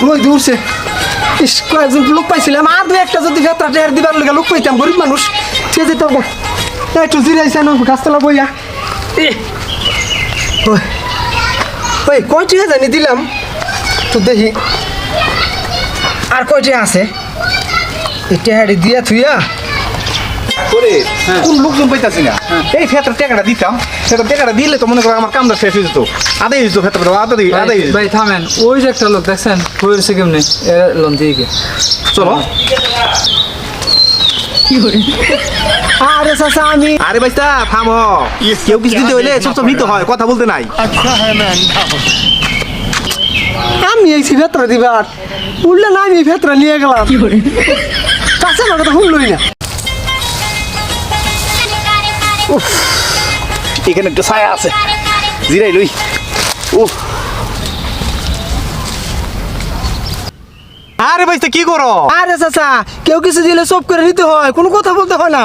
ওই দূরছে ইস কয়েকজন লোক পাইছিলাম আর দু একটা যদি ভেতরা টেয়ার দিবার লেগে লোক পাইতাম গরিব মানুষ সে যেত একটু জিরাইছে না গাছতলা বইয়া ওই কয়টি জানি দিলাম তো দেখি আর কয়টি আছে এটা হাড়ি দিয়া থুইয়া করে কোন লোকজন পাইতাছি না এই ক্ষেত্রে টাকাটা দিতাম সেটা টাকাটা দিলে তো মনে করো আমার কামটা শেষ হয়ে যেত আদায় হয়ে যেত ক্ষেত্রে আদায় ভাই থামেন ওই যে একটা লোক দেখছেন হয়েছে কেমনি লোন দিয়ে গিয়ে চলো আরে চাচা আমি আরে ভাইস্তা থামো কেউ কিছু দিতে হইলে চুপচাপ নিতে হয় কথা বলতে নাই আমি এই ভেতরা দিবার উঠলে না আমি ভেতরা নিয়ে গেলাম চাচা আমার কথা শুনলই না এখানে একটু ছায়া আছে জিরাই লই উফ আরে ভাইস্তা কি করো আরে চাচা কেউ কিছু দিলে সব করে নিতে হয় কোনো কথা বলতে হয় না